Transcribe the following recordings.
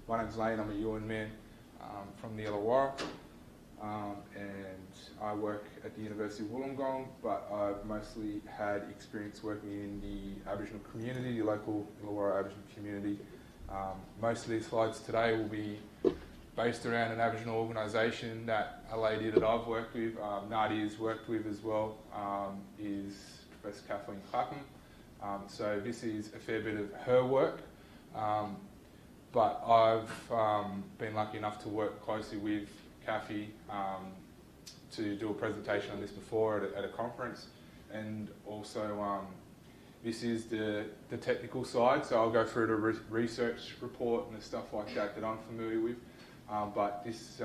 My name's Lane, I'm a UN man from the Illawarra, and I work at the University of Wollongong, but I've mostly had experience working in the Aboriginal community, the local Illawarra Aboriginal community. Most of these slides today will be based around an Aboriginal organisation that a lady that I've worked with, Nadia's worked with as well, is Professor Kathleen Clapham. So this is a fair bit of her work, but I've been lucky enough to work closely with Kathy to do a presentation on this before at a conference, and also this is the technical side, so I'll go through the research report and the stuff like that I'm familiar with. But this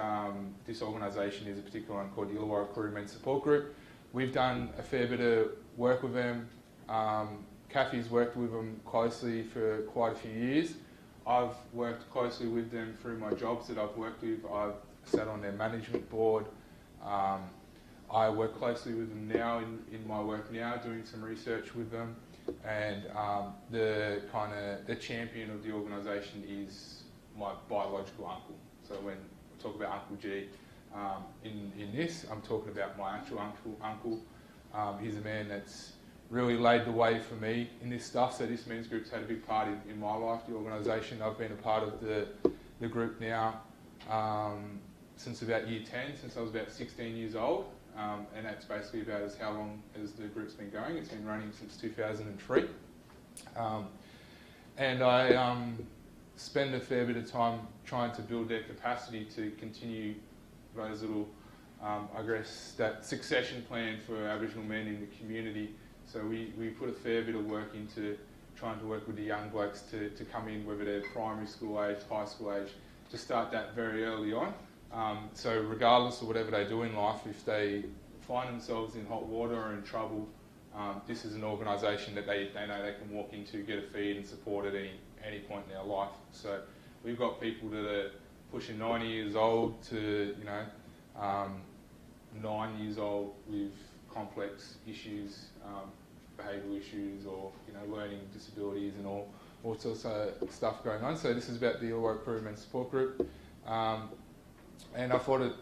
organisation is a particular one called the Illawarra Crewmen Support Group. We've done a fair bit of work with them. Kathy's worked with them closely for quite a few years. I've worked closely with them through my jobs that I've worked with. I've sat on their management board. I work closely with them now in my work now, doing some research with them. And the champion of the organisation is my biological uncle. So when we talk about Uncle G in this, I'm talking about my actual uncle. He's a man that's really laid the way for me in this stuff. So this men's group's had a big part in my life, the organisation. I've been a part of the group now since about year 10, since I was about 16 years old. And that's basically about how long as the group's been going. It's been running since 2003. And I spend a fair bit of time trying to build their capacity to continue those little, that succession plan for Aboriginal men in the community. So we put a fair bit of work into trying to work with the young blokes to come in, whether they're primary school age, high school age, to start that very early on. So regardless of whatever they do in life, if they find themselves in hot water or in trouble, this is an organisation that they know they can walk into, get a feed and support at any point in their life. So we've got people that are pushing 90 years old to 9 years old with complex issues, behavioural issues, or learning disabilities and all sorts of stuff going on. So this is about the Illawarra Crewmen Support Group, and I thought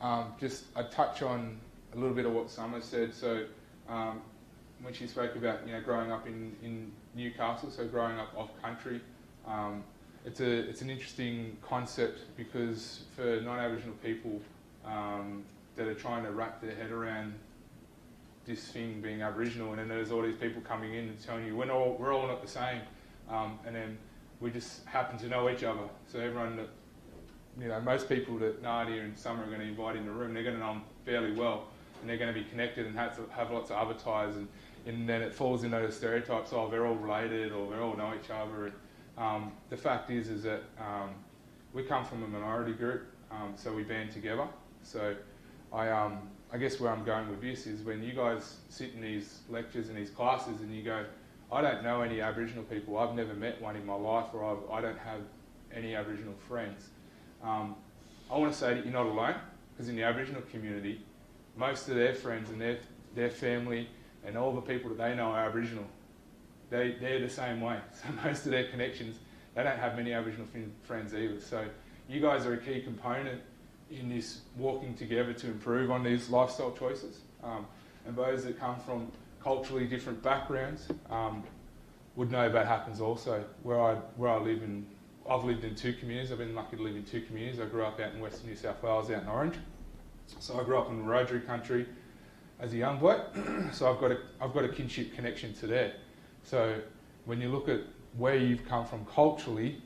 I'd touch on a little bit of what Summer said. So when she spoke about growing up in Newcastle, so growing up off country, it's an interesting concept, because for non-Aboriginal people that are trying to wrap their head around this thing being Aboriginal, and then there's all these people coming in and telling you we're all not the same, and then we just happen to know each other. So everyone that, most people that Nadia and Summer are going to invite in the room, they're going to know them fairly well, and they're going to be connected and have lots of other ties, and then it falls into those stereotypes, they're all related or they all know each other. And the fact is that we come from a minority group, so we band together. So I guess where I'm going with this is, when you guys sit in these lectures and these classes and you go, I don't know any Aboriginal people, I've never met one in my life, or I don't have any Aboriginal friends. I want to say that you're not alone, because in the Aboriginal community, most of their friends and their family and all the people that they know are Aboriginal. They're the same way. So most of their connections, they don't have many Aboriginal friends either. So you guys are a key component in this walking together to improve on these lifestyle choices. And those that come from culturally different backgrounds would know that happens also. Where I live in, I've lived in two communities. I've been lucky to live in two communities. I grew up out in Western New South Wales, out in Orange. So I grew up in Wiradjuri country as a young bloke. So I've got a kinship connection to there. So when you look at where you've come from culturally,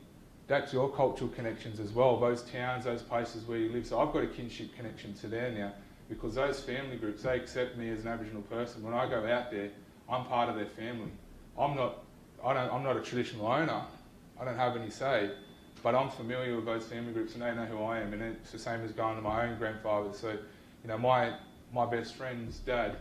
that's your cultural connections as well, those towns, those places where you live. So I've got a kinship connection to there now, because those family groups, they accept me as an Aboriginal person. When I go out there, I'm part of their family. I'm not a traditional owner, I don't have any say, but I'm familiar with those family groups and they know who I am, and it's the same as going to my own grandfather. So, my best friend's dad,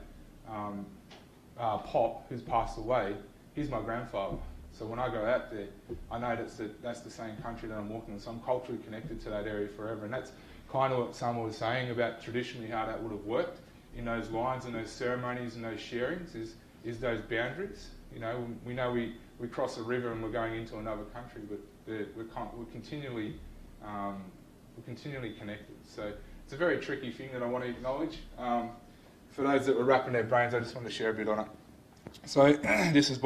Pop, who's passed away, he's my grandfather. So when I go out there, I know that's the same country that I'm walking in, so I'm culturally connected to that area forever. And that's kind of what Summer was saying about traditionally how that would have worked in those lines and those ceremonies and those sharings, is those boundaries. We know we cross a river and we're going into another country, but we're continually connected. So it's a very tricky thing that I want to acknowledge. For those that were wrapping their brains, I just want to share a bit on it. So this is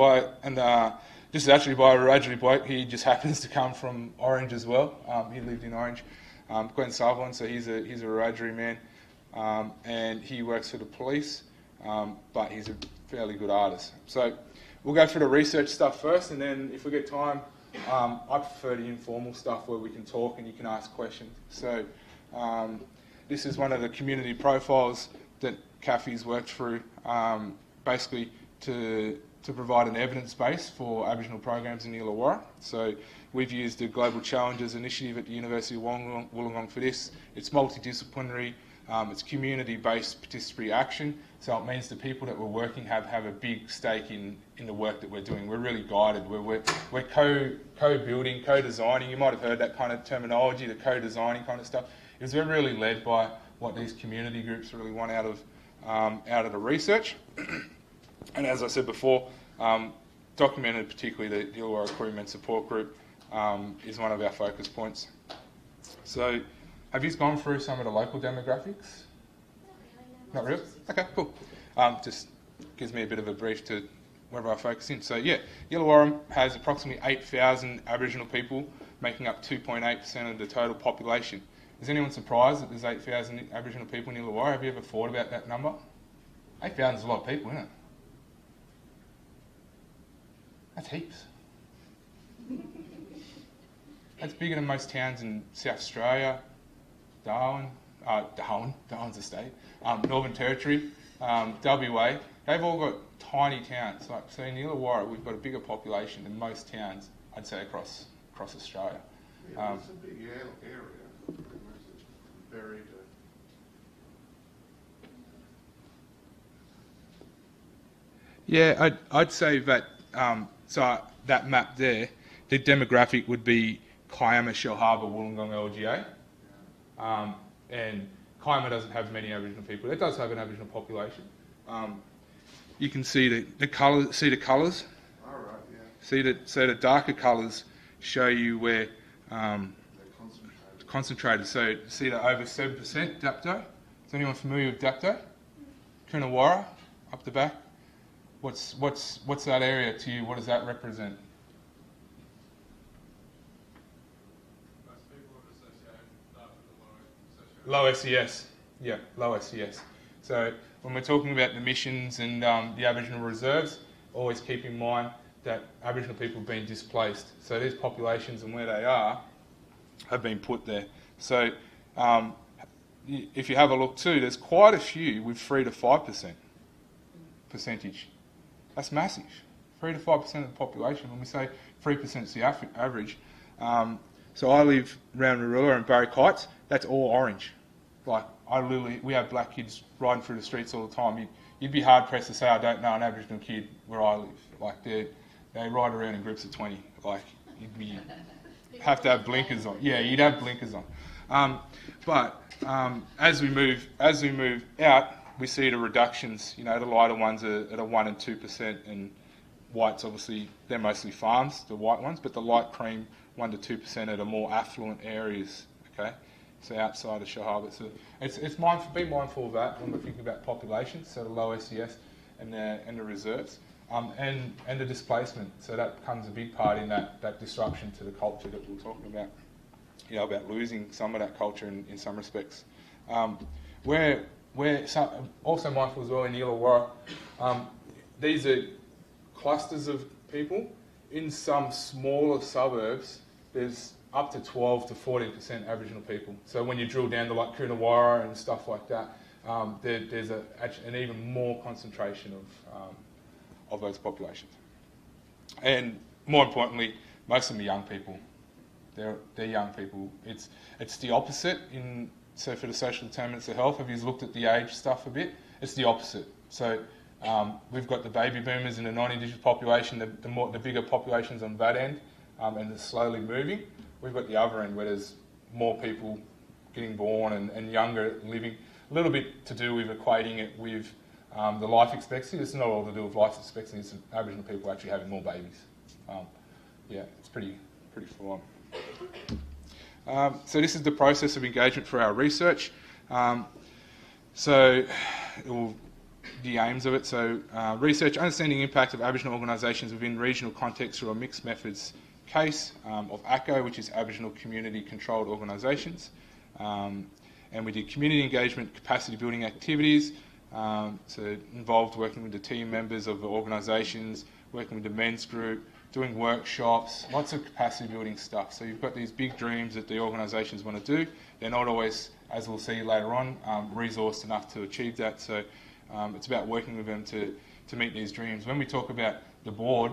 actually by a Wiradjuri bloke. He just happens to come from Orange as well. He lived in Orange, Glen Sutherland. So he's a Wiradjuri man, and he works for the police, but he's a fairly good artist. So we'll go through the research stuff first, and then if we get time, I prefer the informal stuff where we can talk and you can ask questions. So this is one of the community profiles that Kathy's worked through, basically to provide an evidence base for Aboriginal programs in the Illawarra. So we've used the Global Challenges Initiative at the University of Wollongong for this. It's multidisciplinary, it's community-based participatory action, so it means the people that we're working have a big stake in the work that we're doing. We're really guided. We're co-building, co-designing. You might have heard that kind of terminology, the co-designing kind of stuff. Is we're really led by what these community groups really want out of the research. And as I said before, documented particularly the Illawarra Recruitment Support Group is one of our focus points. So have you gone through some of the local demographics? Not really? Okay, cool. Just gives me a bit of a brief to where I focus in. So yeah, Illawarra has approximately 8,000 Aboriginal people, making up 2.8% of the total population. Is anyone surprised that there's 8,000 Aboriginal people in Illawarra? Have you ever thought about that number? 8,000 is a lot of people, isn't it? That's heaps. That's bigger than most towns in South Australia, Darwin's a state, Northern Territory, WA. They've all got tiny towns. So in Illawarra, we've got a bigger population than most towns, I'd say, across Australia. Yeah, it's a big area. Buried. Yeah, I'd say that. So that map there, the demographic would be Kiama, Shellharbour, Wollongong, LGA, and Kiama doesn't have many Aboriginal people. It does have an Aboriginal population. You can see the colours. See the colours. All right. Yeah. So the darker colours show you where concentrated. So see that over 7% Dapto. Is anyone familiar with Dapto? Coonawarra, up the back. What's that area to you? What does that represent? Most people would associate that with the low SES. Low SES. Yeah, low SES. So when we're talking about the missions and the Aboriginal reserves, always keep in mind that Aboriginal people have been displaced. So these populations and where they are have been put there. So if you have a look too, there's quite a few with 3 to 5% percentage. That's massive. 3 to 5% of the population. When we say 3% is the average. So I live around Rurula and Barrack Heights. That's all orange. Like we have black kids riding through the streets all the time. You'd be hard pressed to say I don't know an Aboriginal kid where I live. Like they ride around in groups of 20. Like you'd have to have blinkers on. Yeah, you'd have blinkers on. But as we move out, we see the reductions. You know, the lighter ones are at a 1 and 2%, and whites obviously they're mostly farms, the white ones, but the light cream 1 to 2% at the more affluent areas. Okay, so outside of Shellharbour. So be mindful of that when we're thinking about populations. So the low SES and the reserves. And the displacement, so that becomes a big part in that disruption to the culture that we were talking about, about losing some of that culture in some respects. We're also mindful as well in the Illawarra, these are clusters of people. In some smaller suburbs, there's up to 12 to 14% Aboriginal people. So when you drill down to like Coonawarra and stuff like that, there's an even more concentration of those populations. And more importantly, most of them are young people. They're young people. It's the opposite so for the social determinants of health. Have you looked at the age stuff a bit? It's the opposite. So we've got the baby boomers in the non-Indigenous population, the bigger populations on that end, and they're slowly moving. We've got the other end where there's more people getting born and younger living. A little bit to do with equating it with the life expectancy. It's not all to do with life expectancy. It's Aboriginal people actually having more babies. It's pretty full on. So this is the process of engagement for our research. The aims of it. So research, understanding the impact of Aboriginal organisations within regional contexts through a mixed methods case of ACCO, which is Aboriginal Community Controlled Organisations. And we did community engagement, capacity building activities, so involved working with the team members of the organisations, working with the men's group, doing workshops, lots of capacity building stuff. So you've got these big dreams that the organisations want to do. They're not always, as we'll see later on, resourced enough to achieve that. So it's about working with them to meet these dreams. When we talk about the board,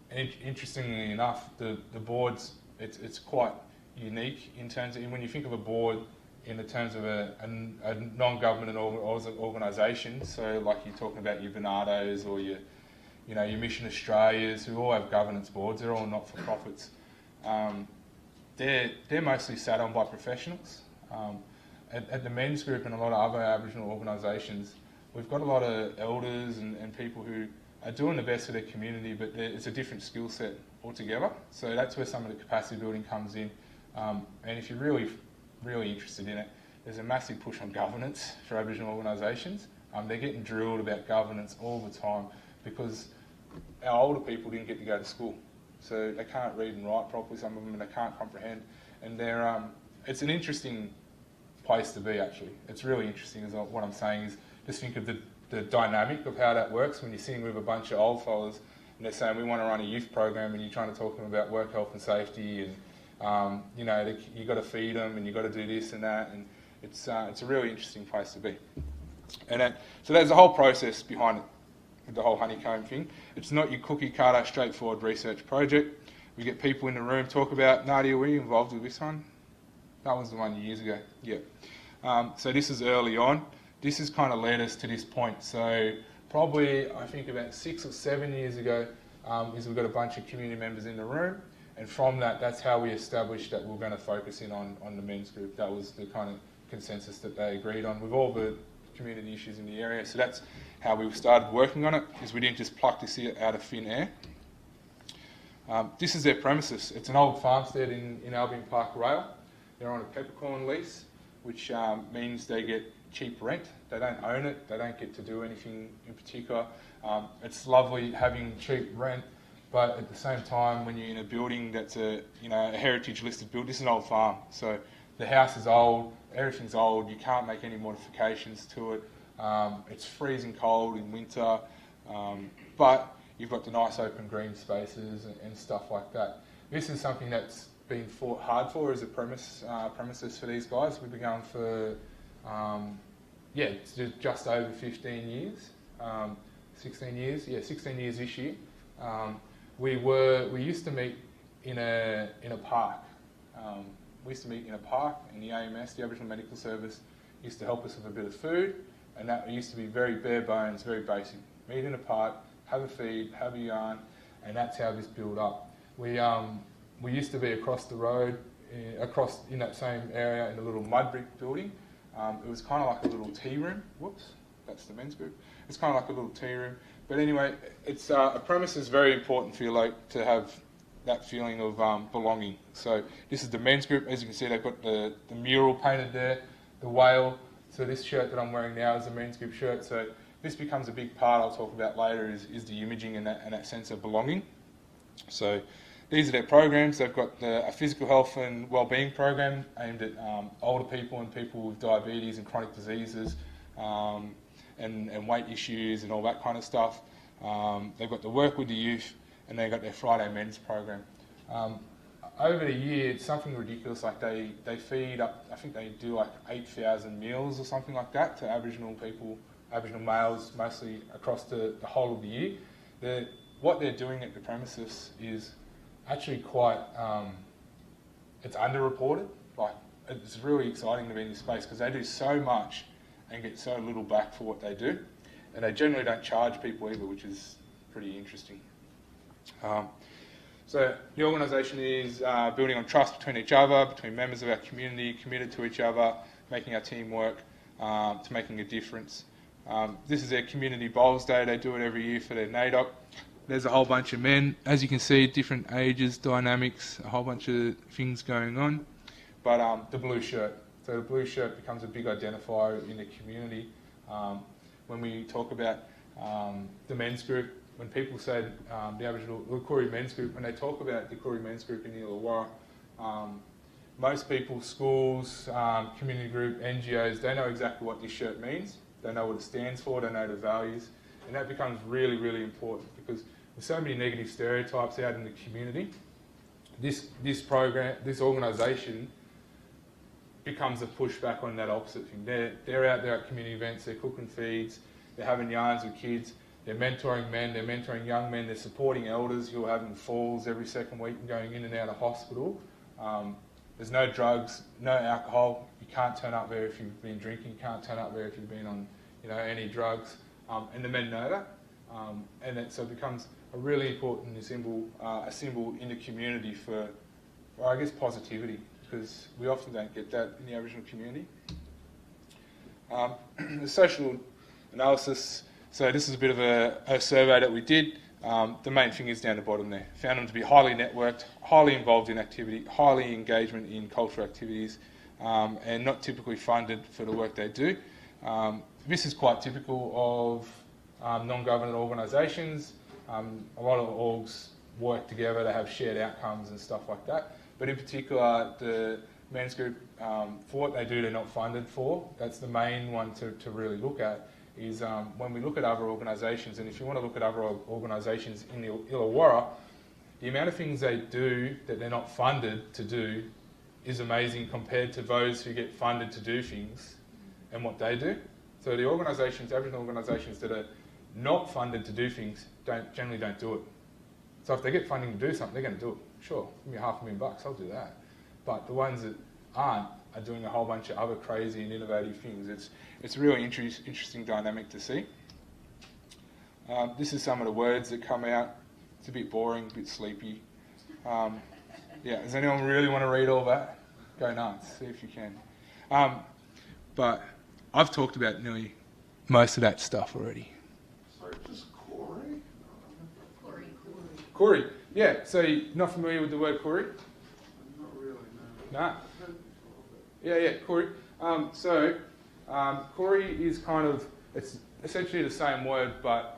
interestingly enough, the board's, it's quite unique in terms of, when you think of a board in the terms of a non-government organisation, so like you're talking about your Bernardos or your Mission Australias, who all have governance boards, they're all not-for-profits. They're mostly sat on by professionals. At the men's group and a lot of other Aboriginal organisations, we've got a lot of elders and people who are doing the best for their community, but it's a different skill set altogether. So that's where some of the capacity building comes in. And if you're really interested in it, there's a massive push on governance for Aboriginal organisations. They're getting drilled about governance all the time because our older people didn't get to go to school. So they can't read and write properly, some of them, and they can't comprehend. And it's an interesting place to be, actually. It's really interesting, is what I'm saying, is just think of the dynamic of how that works when you're sitting with a bunch of old fellas and they're saying, we want to run a youth program, and you're trying to talk to them about work, health and safety, and you've got to feed them and you've got to do this and that, and it's a really interesting place to be. And so there's a whole process behind it, with the whole honeycomb thing. It's not your cookie cutter, straightforward research project. We get people in the room, talk about, Nadia, were you involved with this one? That was the one years ago, yeah. So this is early on. This has kind of led us to this point. So probably, I think about 6 or 7 years ago, is we've got a bunch of community members in the room. And from that's how we established that we're going to focus in on the men's group. That was the kind of consensus that they agreed on with all the community issues in the area. So that's how we started working on it, is we didn't just pluck this out of thin air. This is their premises. It's an old farmstead in Albion Park Rail. They're on a peppercorn lease, which means they get cheap rent. They don't own it. They don't get to do anything in particular. It's lovely having cheap rent. But at the same time, when you're in a building that's a heritage listed building, this is an old farm. So the house is old, everything's old, you can't make any modifications to it. It's freezing cold in winter, but you've got the nice open green spaces and stuff like that. This is something that's been fought hard for as a premises for these guys. We've been going for, just over 15 years, 16 years, 16 years this year. We used to meet in a park. We used to meet in a park, and the AMS, the Aboriginal Medical Service, used to help us with a bit of food, and that used to be very bare bones, very basic. Meet in a park, have a feed, have a yarn, and that's how this built up. We used to be across the road, in that same area in a little mud brick building. It was kind of like a little tea room. Whoops, that's the men's group. It's kind of like a little tea room. But anyway, it's a premise is very important for you, like, to have that feeling of belonging. So this is the men's group. As you can see, they've got the mural painted there, the whale. So this shirt that I'm wearing now is a men's group shirt. So this becomes a big part I'll talk about later is the imaging and that sense of belonging. So these are their programs. They've got a physical health and wellbeing program aimed at older people and people with diabetes and chronic diseases, and weight issues and all that kind of stuff. They've got the work with the youth, and they've got their Friday men's program. Over the year, it's something ridiculous. Like they feed up, I think they do like 8,000 meals or something like that to Aboriginal people, Aboriginal males, mostly across the whole of the year. What they're doing at the premises is actually quite, it's underreported. Like, it's really exciting to be in this space because they do so much and get so little back for what they do. And they generally don't charge people either, which is pretty interesting. So the organisation is building on trust between each other, between members of our community, committed to each other, making our team work, to making a difference. This is their Community Bowls Day. They do it every year for their NAIDOC. there's a whole bunch of men. As you can see, different ages, dynamics, a whole bunch of things going on. But the blue shirt. So the blue shirt becomes a big identifier in the community. When we talk about the men's group, when people say the Aboriginal, the Koori men's group, when they talk about the Koori men's group in Illawarra, most people, schools, community group, NGOs, they know exactly what this shirt means. They know what it stands for, they know the values. And that becomes really, really important because there's so many negative stereotypes out in the community. This program, this organisation becomes a pushback on that opposite thing. They're out there at community events, they're cooking feeds, they're having yarns with kids, they're mentoring men, they're mentoring young men, they're supporting elders who are having falls every second week and going in and out of hospital. There's no drugs, no alcohol. You can't turn up there if you've been drinking, you can't turn up there if you've been on any drugs. And the men know that. So it becomes a really important symbol, a symbol in the community for I guess, positivity, because we often don't get that in the Aboriginal community. The social analysis, so this is a bit of a survey that we did. The main thing is down the bottom there. Found them to be highly networked, highly involved in activity, highly engagement in cultural activities, and not typically funded for the work they do. This is quite typical of non-government organisations. A lot of orgs work together, they have shared outcomes and stuff like that. But in particular, the men's group, for what they do, they're not funded for. That's the main one to really look at, is when we look at other organisations, and if you want to look at other organisations in the Illawarra, the amount of things they do that they're not funded to do is amazing compared to those who get funded to do things and what they do. So the organisations, Aboriginal organisations that are not funded to do things generally don't do it. So if they get funding to do something, they're going to do it. Sure, give me $500,000, I'll do that. But the ones that aren't are doing a whole bunch of other crazy and innovative things. It's a really interesting dynamic to see. This is some of the words that come out. It's a bit boring, a bit sleepy. Yeah, does anyone really want to read all that? Go nuts, see if you can. But I've talked about nearly most of that stuff already. Sorry, just Koori? Koori, yeah. So you're not familiar with the word Koori? Not really, no. Nah. Yeah, Koori. Koori is kind of, it's essentially the same word, but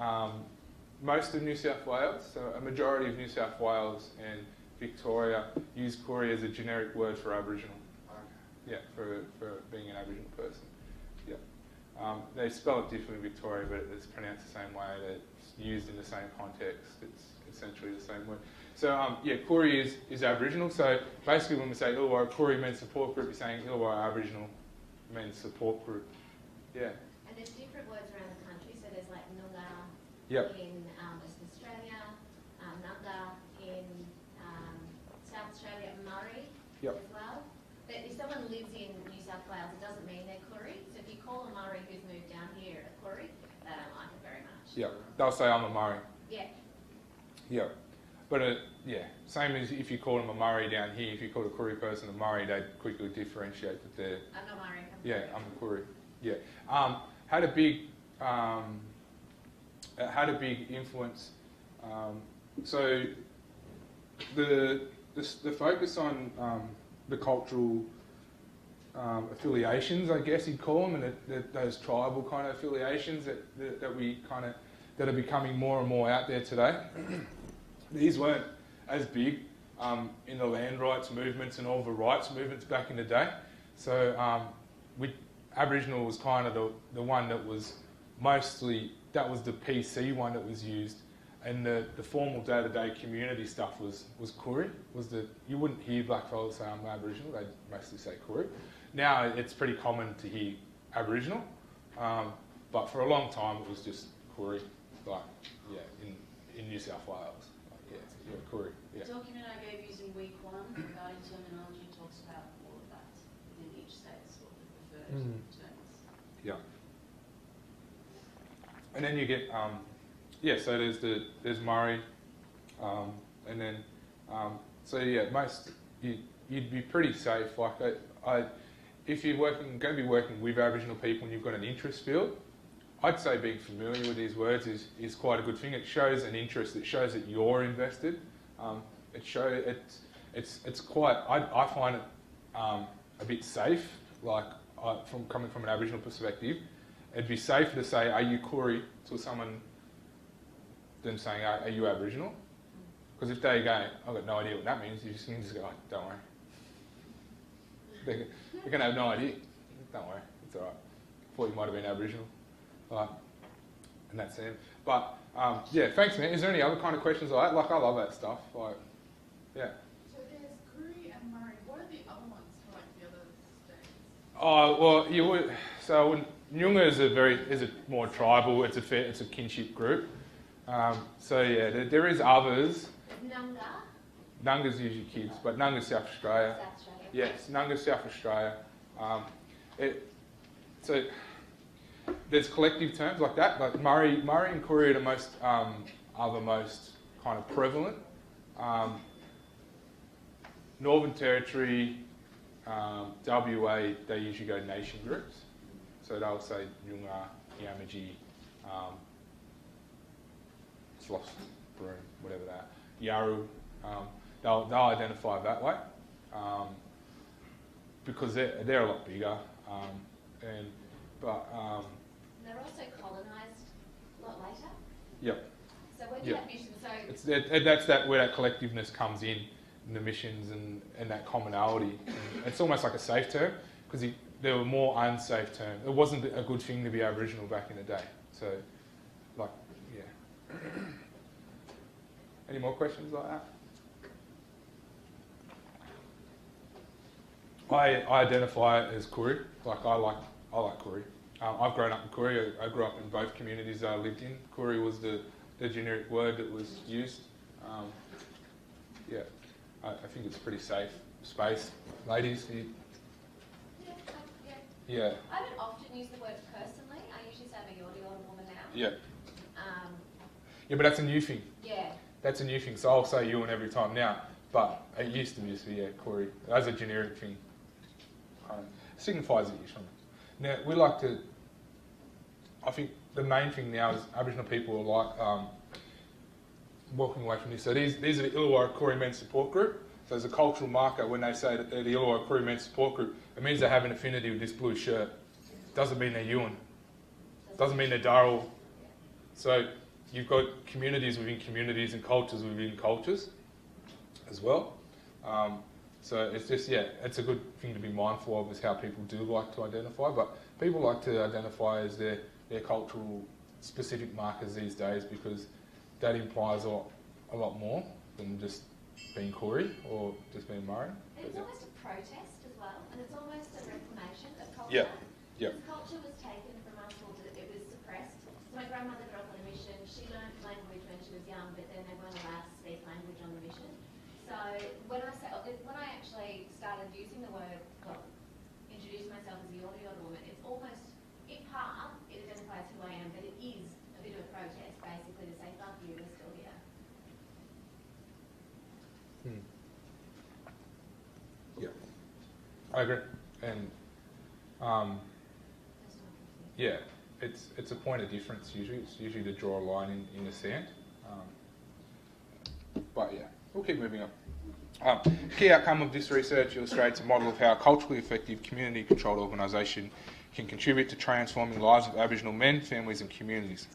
most of New South Wales, so a majority of New South Wales and Victoria use Koori as a generic word for Aboriginal. Yeah, for being an Aboriginal person. Yeah. They spell it differently in Victoria, but it's pronounced the same way. It's used in the same context. It's essentially the same word. So yeah, Koori is Aboriginal. So basically, when we say Illawarra Koori Men's Support Group, you're saying Illawarra Aboriginal Men's Support Group. Yeah. And there's different words around the country. So there's like Noongar in Western Australia, Nunga in South Australia, Murray as well. But if someone lives in New South Wales, it doesn't mean they're Koori. So if you call a Murray who's moved down here a Koori, they don't like it very much. Yeah, they'll say I'm a Murray. Yeah. Yeah. But yeah, same as if you call them a Murray down here, if you call a Koori person a Murray, they quickly differentiate that they're... I'm not Murray. I'm a Koori. Yeah. Had a big influence. So the focus on the cultural affiliations, I guess you'd call them, and those tribal kind of affiliations that are becoming more and more out there today. These weren't as big in the land rights movements and all the rights movements back in the day. So Aboriginal was kind of the one that was mostly, that was the PC one that was used, and the formal day-to-day community stuff was Koori. You wouldn't hear blackfellas say I'm Aboriginal, they'd mostly say Koori. Now it's pretty common to hear Aboriginal, but for a long time it was just Koori, in New South Wales. Koori. Yeah. The document I gave you in week 1 regarding terminology talks about all of that within each state's sort of preferred terms. Yeah. And then you get, so there's Murray, and then, you'd be pretty safe. Like if you're going to be working with Aboriginal people and you've got an interest field, I'd say being familiar with these words is quite a good thing. It shows an interest. It shows that you're invested. It's quite. I find it a bit safe. Like from coming from an Aboriginal perspective, it'd be safer to say, "Are you Koori?" to someone than saying, "Are you Aboriginal?" Because if they go, "I've got no idea what that means," you can just go, oh, "Don't worry." They're going to have no idea. Don't worry, it's all right. Thought you might have been Aboriginal. And that's it. But yeah, thanks, man. Is there any other kind of questions like that? Like, I love that stuff. Like, yeah. So there's Koori and Murray. What are the other ones for like the other states? Oh well, you would. So Nyunga is a more tribal. It's a kinship group. So yeah, there is others. Nunga. Nunga's usually kids, but Nunga's South Australia. South Australia. Yes, Nunga's South Australia. So there's collective terms like that. Like Murray and Koori are the most kind of prevalent. Northern Territory, WA, they usually go nation groups. So they'll say Nyunga, Yamaji, Sloss, Broom, whatever that. Yaru, they'll identify that way because they're a lot bigger. They're also colonised a lot later. Yep. So when you have missions, That's where that collectiveness comes in the missions and that commonality. And it's almost like a safe term because there were more unsafe terms. It wasn't a good thing to be Aboriginal back in the day. So, like, yeah. Any more questions like that? I identify as Koori. Like I like Koori. I've grown up in Koori. I grew up in both communities that I lived in. Koori was the generic word that was used. Yeah, I think it's a pretty safe space. Ladies, yeah. I don't often use the word personally. I usually say I'm a Yordi or a woman now. Yeah. Yeah, but that's a new thing. Yeah. That's a new thing. So I'll say you and every time now. But it used to be Koori. As a generic thing. Signifies that you're something. Now, we like to... I think the main thing now is Aboriginal people are like walking away from this. So these are the Illawarra Koori Men's Support Group. So there's a cultural marker when they say that they're the Illawarra Koori Men's Support Group. It means they have an affinity with this blue shirt. Doesn't mean they're Yuan. Doesn't mean they're Darrell. So you've got communities within communities and cultures within cultures as well. So it's just, it's a good thing to be mindful of is how people do like to identify. But people like to identify as their cultural specific markers these days because that implies a lot more than just being Koori or just being Murray. And it's almost a protest as well, and it's almost a reclamation of culture. Yeah. Because culture was taken from us, or it was suppressed. So my grandmother grew up on a mission. She learned language when she was young, but then they weren't allowed to speak language on the mission. So when I actually started using the word, introduced myself as the Yordi woman, it's almost, in part, it identifies who I am, but it is a bit of a protest, basically, to say, fuck you, we're still here. Yeah, I agree. And yeah, it's a point of difference usually. It's usually to draw a line in the sand. But yeah, we'll keep moving on. Key outcome of this research illustrates a model of how a culturally effective community-controlled organisation can contribute to transforming lives of Aboriginal men, families and communities.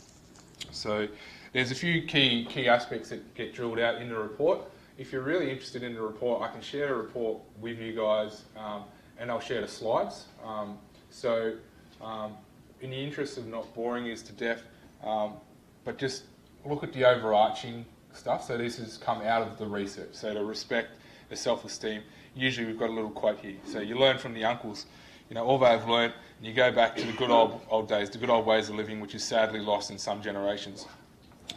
So there's a few key aspects that get drilled out in the report. If you're really interested in the report, I can share a report with you guys and I'll share the slides. In the interest of not boring you to death, but just look at the overarching stuff. So this has come out of the research. So to respect the self-esteem, usually we've got a little quote here. So you learn from the uncles, all they've learned, and you go back to the good old days, the good old ways of living, which is sadly lost in some generations.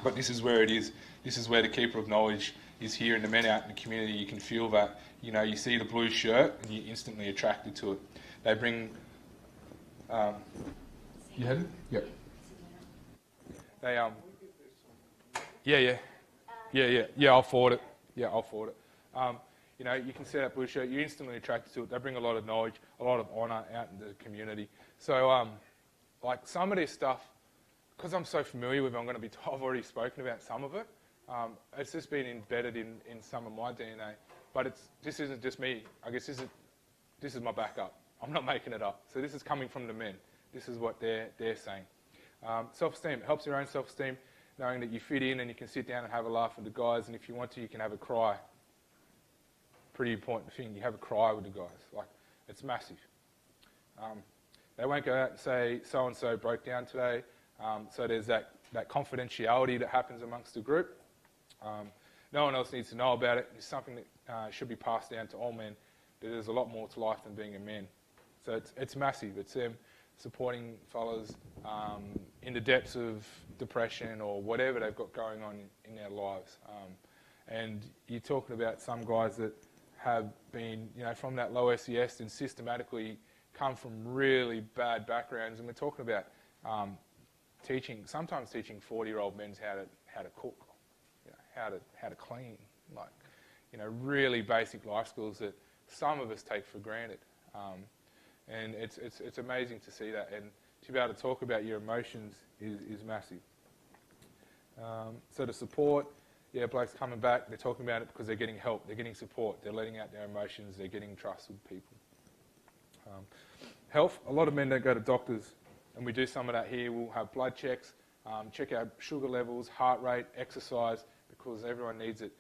But this is where it is. This is where the keeper of knowledge is here, and the men out in the community, you can feel that, you see the blue shirt and you're instantly attracted to it. They bring... you had it? Yep. They, Yeah, I'll forward it. You can see that blue shirt, you're instantly attracted to it. They bring a lot of knowledge, a lot of honour out in the community. So, like some of this stuff, because I'm so familiar with it, I've already spoken about some of it. It's just been embedded in some of my DNA. But this isn't just me. I guess this is my backup. I'm not making it up. So this is coming from the men. This is what they're saying. Self-esteem. It helps your own self-esteem, knowing that you fit in and you can sit down and have a laugh with the guys, and if you want to, you can have a cry. Pretty important thing. You have a cry with the guys. Like, it's massive. They won't go out and say, so-and-so broke down today. So there's that confidentiality that happens amongst the group. No one else needs to know about it. It's something that should be passed down to all men. There's a lot more to life than being a man. So it's massive. It's them supporting fellas in the depths of depression or whatever they've got going on in their lives. And you're talking about some guys that have been, from that low SES and systematically come from really bad backgrounds. And we're talking about sometimes teaching 40-year-old men how to cook, how to clean, really basic life skills that some of us take for granted. And it's amazing to see that, and to be able to talk about your emotions is massive. So the support, blokes coming back, they're talking about it because they're getting help, they're getting support, they're letting out their emotions, they're getting trust with people. Health, a lot of men don't go to doctors, and we do some of that here. We'll have blood checks, check our sugar levels, heart rate, exercise, because everyone needs it.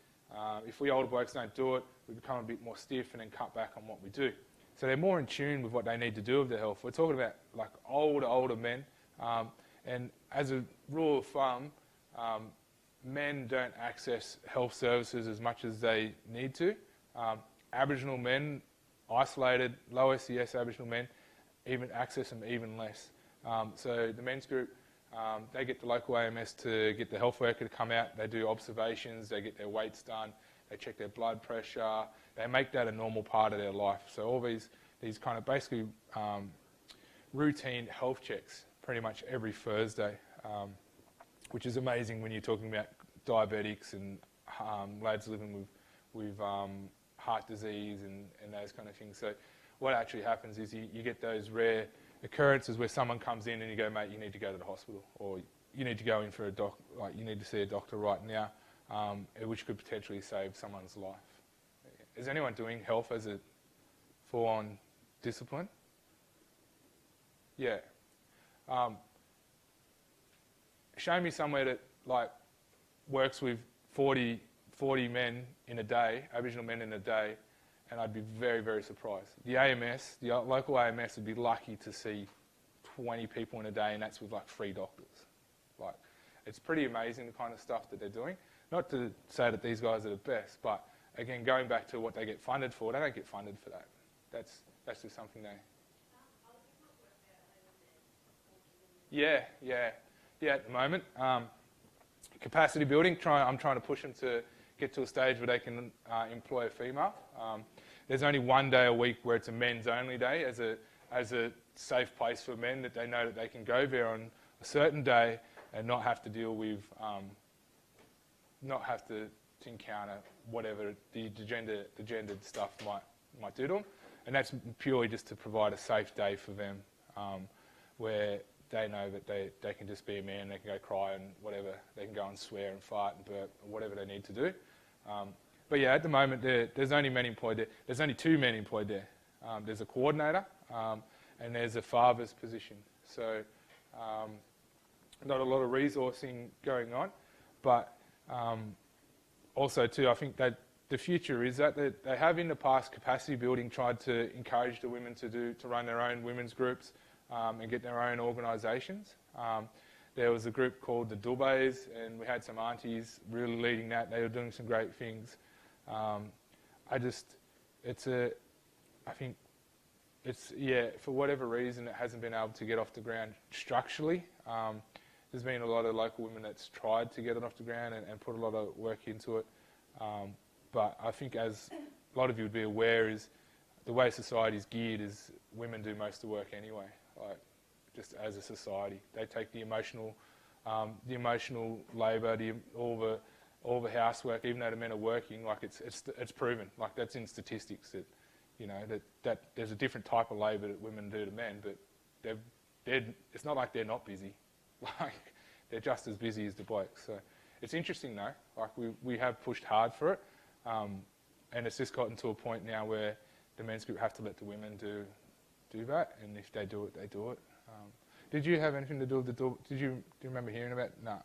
If we older blokes don't do it, we become a bit more stiff and then cut back on what we do. So they're more in tune with what they need to do with their health. We're talking about like older men, and as a rule of thumb, men don't access health services as much as they need to. Aboriginal men, isolated, low SES Aboriginal men, even access them even less. So the men's group, they get the local AMS to get the health worker to come out. They do observations, they get their weights done, they check their blood pressure. They make that a normal part of their life. So all these kind of basically routine health checks pretty much every Thursday, which is amazing when you're talking about diabetics and lads living with heart disease and those kind of things. So what actually happens is you get those rare occurrences where someone comes in and you go, mate, you need to go to the hospital, or you need to go in for you need to see a doctor right now, which could potentially save someone's life. Is anyone doing health as a full-on discipline? Yeah. Show me somewhere that works with 40 men in a day, Aboriginal men in a day, and I'd be very, very surprised. The AMS, the local AMS, would be lucky to see 20 people in a day, and that's with 3 doctors. It's pretty amazing the kind of stuff that they're doing. Not to say that these guys are the best, but again, going back to what they get funded for, they don't get funded for that. That's just something they... Yeah, at the moment. Capacity building, I'm trying to push them to get to a stage where they can employ a female. There's only one day a week where it's a men's only day as a safe place for men, that they know that they can go there on a certain day and not have to deal with, not have to encounter whatever the gendered stuff might do to them. And that's purely just to provide a safe day for them, where they know that they can just be a man, they can go cry and whatever, they can go and swear and fart and burp, or whatever they need to do. But yeah, at the moment, there's only men employed there. There's only 2 men employed there. There's a coordinator and there's a father's position. So not a lot of resourcing going on, but also too, I think that the future is that they have in the past capacity building tried to encourage the women to run their own women's groups and get their own organisations. There was a group called the Dubais, and we had some aunties really leading that. They were doing some great things. For whatever reason, it hasn't been able to get off the ground structurally. There's been a lot of local women that's tried to get it off the ground and put a lot of work into it. But I think, as a lot of you would be aware, is the way society is geared is women do most of the work anyway. Just as a society, they take the emotional labour, all the housework. Even though the men are working, it's proven. That's in statistics that that there's a different type of labour that women do to men, but it's not like they're not busy. they're just as busy as the blokes. So it's interesting though. Like we have pushed hard for it, and it's just gotten to a point now where the men's group have to let the women do that, and if they do it, they do it. Did you have anything to do with the door? Do you remember hearing about it? No.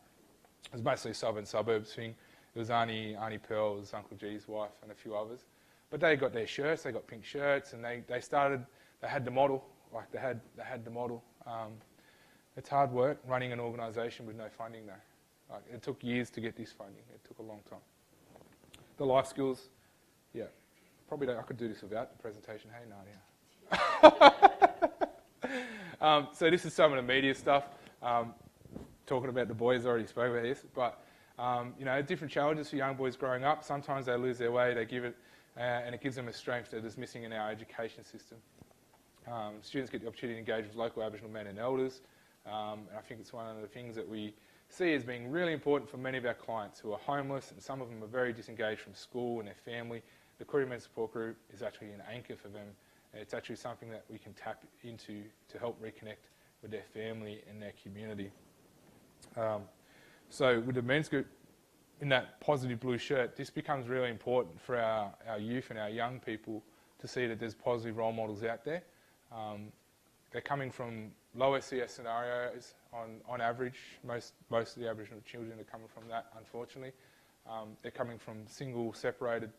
It was mostly a southern suburbs thing. It was Auntie Pearl, it was Uncle G's wife, and a few others. But they got their shirts, they got pink shirts, and they had the model, like they had the model. It's hard work running an organisation with no funding though. Like, it took years to get this funding. It took a long time. The life skills, yeah. Probably I could do this without the presentation. Hey, Nadia. So this is some of the media stuff. Talking about the boys, already spoke about this, but different challenges for young boys growing up. Sometimes they lose their way, they give it, and it gives them a strength that is missing in our education system. Students get the opportunity to engage with local Aboriginal men and elders, and I think it's one of the things that we see as being really important for many of our clients who are homeless, and some of them are very disengaged from school and their family. The Career Men Support Group is actually an anchor for them. It's actually something that we can tap into to help reconnect with their family and their community. So with the men's group in that positive blue shirt, this becomes really important for our youth and our young people to see that there's positive role models out there. They're coming from low SES scenarios on average. Most of the Aboriginal children are coming from that, unfortunately. They're coming from single, separated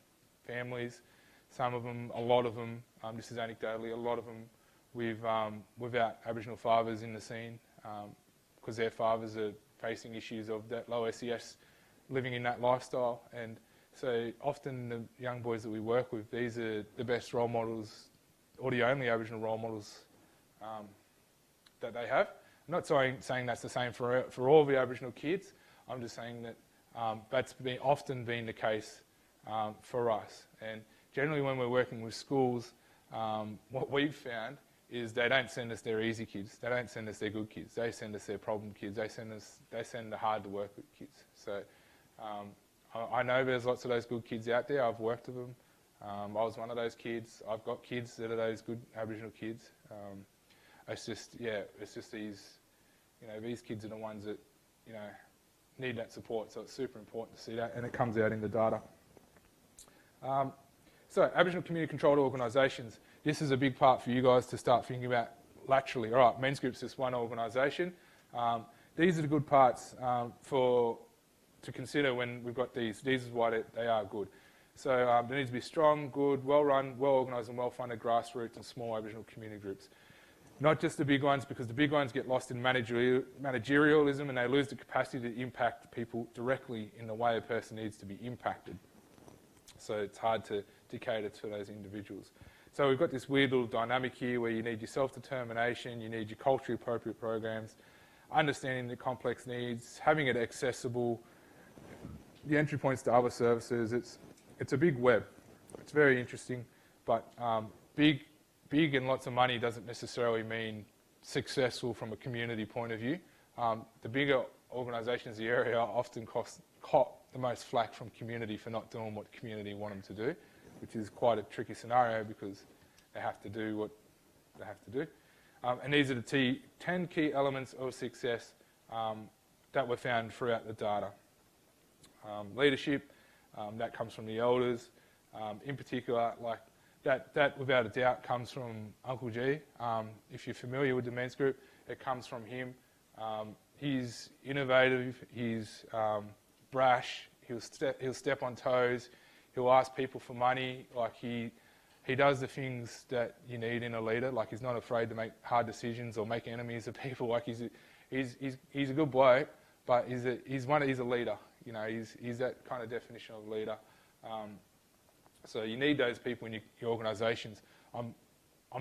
families. Some of them, a lot of them, this is anecdotally, a lot of them without Aboriginal fathers in the scene, because their fathers are facing issues of that low SES, living in that lifestyle. And so often the young boys that we work with, these are the best role models, or the only Aboriginal role models that they have. I'm not saying that's the same for all the Aboriginal kids. I'm just saying that that's often been the case for us. And generally when we're working with schools, what we've found is they don't send us their easy kids. They don't send us their good kids. They send us their problem kids. They send the hard to work with kids. So I know there's lots of those good kids out there. I've worked with them. I was one of those kids. I've got kids that are those good Aboriginal kids. It's just these kids are the ones that, need that support. So it's super important to see that, and it comes out in the data. So Aboriginal community controlled organisations. This is a big part for you guys to start thinking about laterally. All right, men's group's just one organisation. These are the good parts to consider when we've got these. These is why they are good. So there needs to be strong, good, well-run, well-organised and well-funded grassroots and small Aboriginal community groups. Not just the big ones, because the big ones get lost in managerialism and they lose the capacity to impact people directly in the way a person needs to be impacted. So it's hard to cater to those individuals. So we've got this weird little dynamic here where you need your self-determination, you need your culturally appropriate programs, understanding the complex needs, having it accessible, the entry points to other services. It's a big web. It's very interesting, but big and lots of money doesn't necessarily mean successful from a community point of view. The bigger organisations in the area often cop the most flack from community for not doing what the community want them to do, which is quite a tricky scenario because they have to do what they have to do. And these are the 10 key elements of success that were found throughout the data. Leadership, that comes from the elders. In particular, like that without a doubt comes from Uncle G. If you're familiar with the men's group, it comes from him. He's innovative, he's brash, he'll step on toes, he'll ask people for money, like he does the things that you need in a leader, like he's not afraid to make hard decisions or make enemies of people, like he's a good bloke, but he's a leader, he's that kind of definition of leader. So you need those people in your organisations. I'm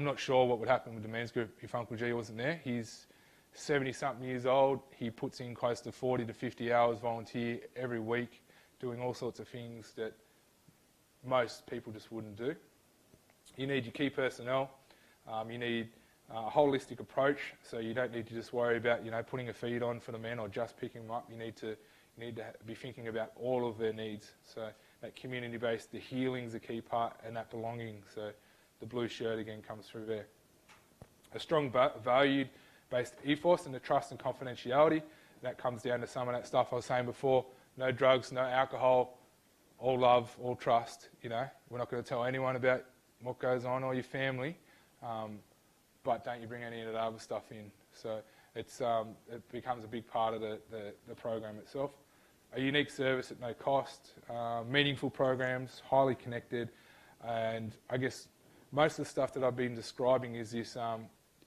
not sure what would happen with the men's group if Uncle G wasn't there. He's 70-something years old. He puts in close to 40 to 50 hours volunteer every week, doing all sorts of things that most people just wouldn't do. You need your key personnel. You need a holistic approach, so you don't need to just worry about putting a feed on for the men or just picking them up. You need to be thinking about all of their needs. So that community-based, the healing's a key part, and that belonging. So the blue shirt again comes through there. A strong value-based ethos and the trust and confidentiality. that comes down to some of that stuff I was saying before. No drugs, no alcohol, all love, all trust, you know. We're not going to tell anyone about what goes on or your family, but don't you bring any of that other stuff in. So it becomes a big part of the program itself. A unique service at no cost, meaningful programs, highly connected, and I guess most of the stuff that I've been describing is this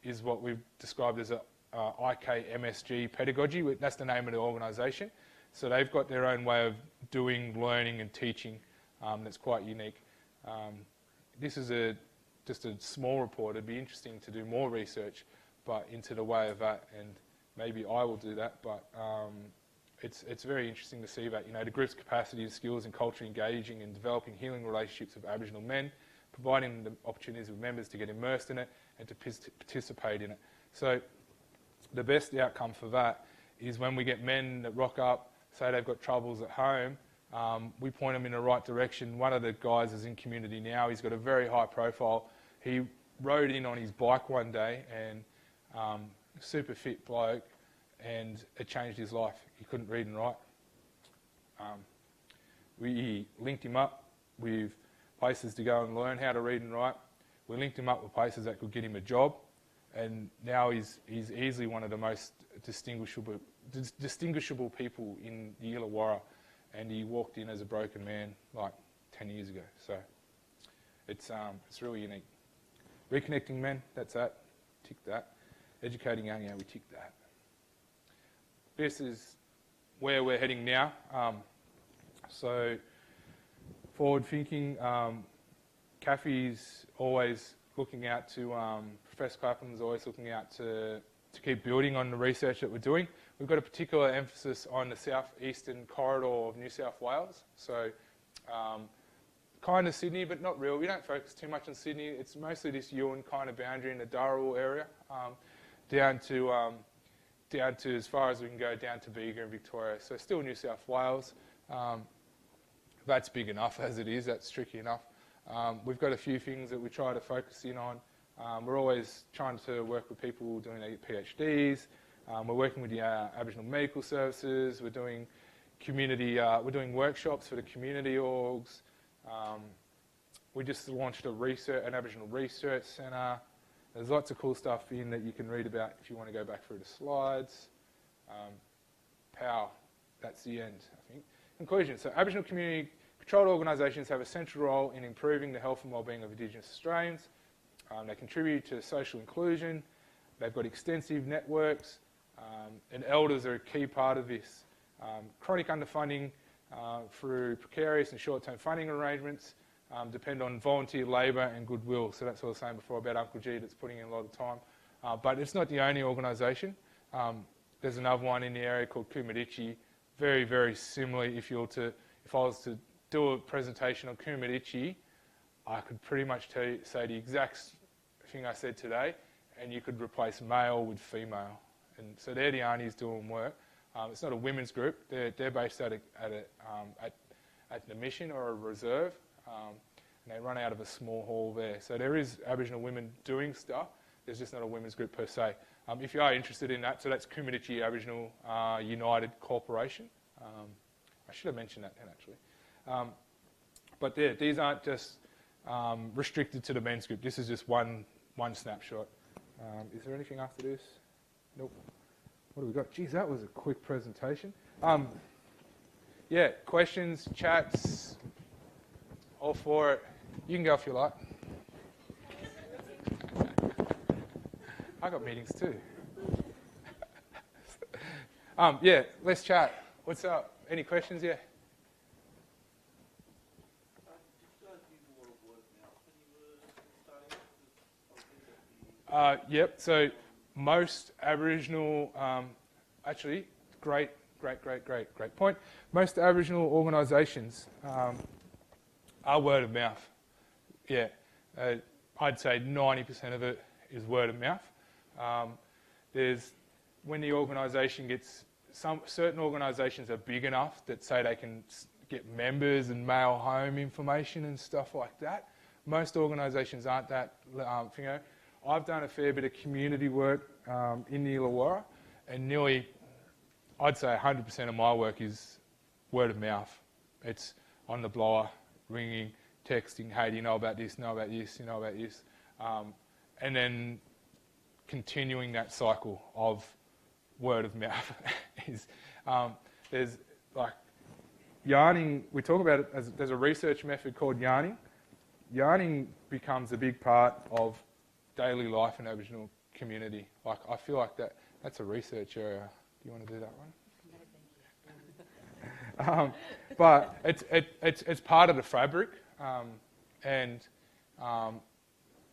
is what we've described as a IKMSG pedagogy. That's the name of the organisation. So they've got their own way of doing learning and teaching that's quite unique. This is just a small report. It'd be interesting to do more research, but into the way of that, and maybe I will do that. But it's very interesting to see that, you know, the group's capacity, skills, and culture engaging and developing healing relationships with Aboriginal men, providing the opportunities with members to get immersed in it and to participate in it. So the best outcome for that is when we get men that rock up, say they've got troubles at home, we point them in the right direction. One of the guys is in community now. He's got a very high profile. He rode in on his bike one day, and super fit bloke, and it changed his life. He couldn't read and write. We linked him up with places to go and learn how to read and write. We linked him up with places that could get him a job, and now he's easily one of the most distinguishable people in the Illawarra, and he walked in as a broken man like 10 years ago. So it's really unique. Reconnecting men, that's that. Tick that. Educating young, we tick that. This is where we're heading now. So forward thinking, Kathy's always looking out to, Professor Clapham's always looking out to keep building on the research that we're doing. We've got a particular emphasis on the southeastern corridor of New South Wales. So kind of Sydney, but not real. We don't focus too much on Sydney. It's mostly this Ewan kind of boundary in the Darrell area, down to as far as we can go down to Bega and Victoria. So still New South Wales. That's big enough as it is. That's tricky enough. We've got a few things that we try to focus in on. We're always trying to work with people doing their PhDs. We're working with the Aboriginal Medical Services. We're doing we're doing workshops for the community orgs. We just launched an Aboriginal Research Centre. There's lots of cool stuff in that you can read about if you want to go back through the slides. Power, that's the end, I think. Conclusion, so Aboriginal community controlled organisations have a central role in improving the health and wellbeing of Indigenous Australians. They contribute to social inclusion. They've got extensive networks, and elders are a key part of this. Chronic underfunding through precarious and short-term funding arrangements depend on volunteer labour and goodwill. So that's what I was saying before about Uncle G that's putting in a lot of time. But it's not the only organisation. There's another one in the area called Kumadichi. Very, very similarly, if I was to do a presentation on Kumadichi, I could pretty much say the exact thing I said today, and you could replace male with female. And so they're the aunties doing work. It's not a women's group. They're based at the mission or a reserve, and they run out of a small hall there. So there is Aboriginal women doing stuff. There's just not a women's group per se. If you are interested in that, so that's Kumadichi Aboriginal United Corporation. I should have mentioned that then, actually. But these aren't just restricted to the men's group. This is just one snapshot. Is there anything after this? Nope. What do we got? Geez, that was a quick presentation. Yeah, questions, chats, all for it. You can go if you like. I got meetings too. Yeah, let's chat. What's up? Any questions? Yeah. Yep. So most Aboriginal, actually, great point. Most Aboriginal organisations are word of mouth. Yeah, I'd say 90% of it is word of mouth. When the organisation gets, certain organisations are big enough that say they can get members and mail home information and stuff like that. Most organisations aren't that, I've done a fair bit of community work in the Illawarra, and nearly I'd say 100% of my work is word of mouth. It's on the blower, ringing, texting, hey, do you know about this, know about this, you know about this? And then continuing that cycle of word of mouth. There's like yarning, we talk about it as there's a research method called yarning. Yarning becomes a big part of daily life in Aboriginal community. Like I feel like that's a research area. Do you want to do that one? But it's part of the fabric, and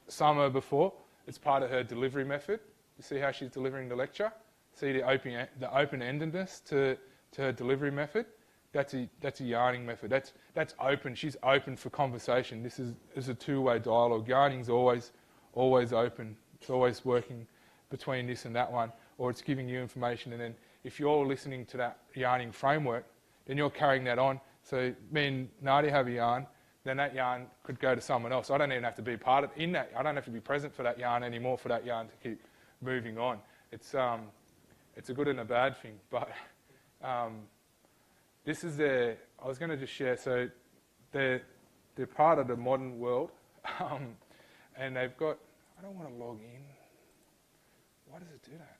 Summer before, it's part of her delivery method. You see how she's delivering the lecture? See the open-endedness to her delivery method? That's a yarning method. That's open. She's open for conversation. This is a two-way dialogue. Yarning's always open. It's always working between this and that one, or it's giving you information, and then if you're listening to that yarning framework, then you're carrying that on. So me and Nadia have a yarn, then that yarn could go to someone else. I don't even have to be part of in that. I don't have to be present for that yarn anymore for that yarn to keep moving on. It's a good and a bad thing, but this is I was going to just share. So they're part of the modern world, and they've got. I don't want to log in. Why does it do that?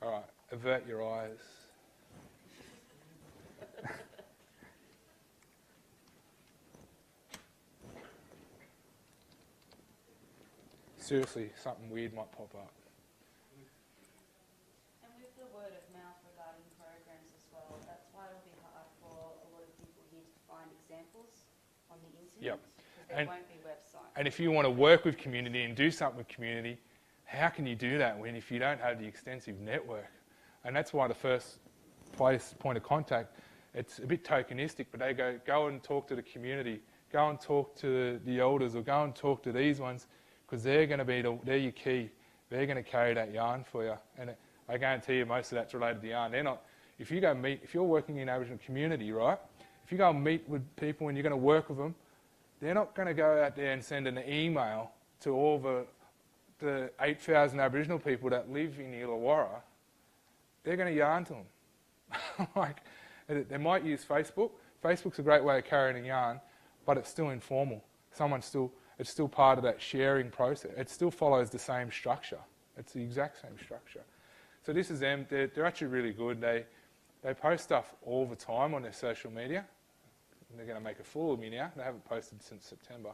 All right, avert your eyes. Seriously, something weird might pop up. And with the word of mouth regarding programs as well, that's why it'll be hard for a lot of people here to find examples on the internet. Yep. Because there won't be websites. And if you want to work with community and do something with community, how can you do that if you don't have the extensive network? And that's why the first point of contact, it's a bit tokenistic, but they go and talk to the community, go and talk to the elders, or go and talk to these ones, because they're going to be they're your key. They're going to carry that yarn for you. And I guarantee you most of that's related to yarn. They're not. If you're working in Aboriginal community, right? If you go and meet with people and you're going to work with them, they're not going to go out there and send an email to all the 8,000 Aboriginal people that live in Illawarra. They're going to yarn to them. Like, they might use Facebook. Facebook's a great way of carrying a yarn, but it's still informal. It's still part of that sharing process. It still follows the same structure. It's the exact same structure. So this is them. They're actually really good. They post stuff all the time on their social media. They're going to make a fool of me now. They haven't posted since September.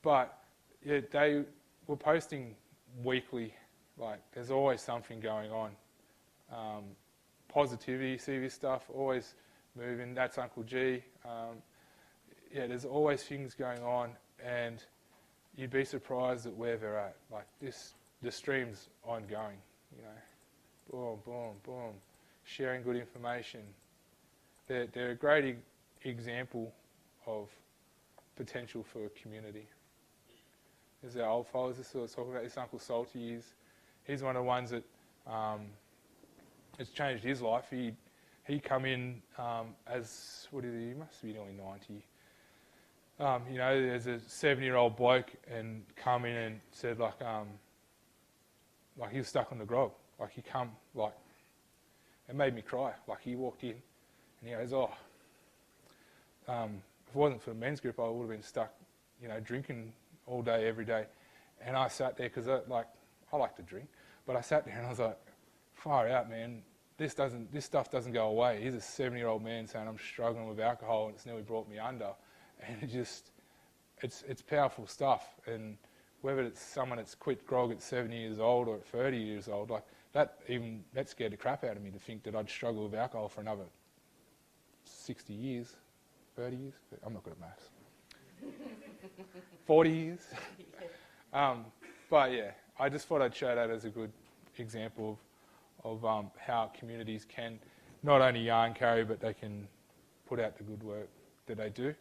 But yeah, they were posting weekly. Like, there's always something going on. Positivity, see this stuff, always moving. That's Uncle G. Yeah, there's always things going on, and you'd be surprised at where they're at. Like the stream's ongoing, you know. Boom, boom, boom. Sharing good information. They're a great example of potential for a community. There's our old fellows. This is what I was talking about. This Uncle Salty he's one of the ones that has changed his life. He come in as, what is he must be nearly 90. You know, there's a 70-year-old bloke and come in and said like he was stuck on the grog. Like he come, like, it made me cry. Like he walked in and he goes, if it wasn't for the men's group, I would have been stuck, you know, drinking all day, every day. And I sat there because I like to drink, but I sat there and I was like, far out, man. This stuff doesn't go away. Here's a 70-year-old man saying I'm struggling with alcohol and it's nearly brought me under. And it's powerful stuff. And whether it's someone that's quit grog at 70 years old or at 30 years old, like that scared the crap out of me to think that I'd struggle with alcohol for another 60 years, 30 years. I'm not good at maths. 40 years. But yeah, I just thought I'd show that as a good example of how communities can not only yarn carry, but they can put out the good work that they do.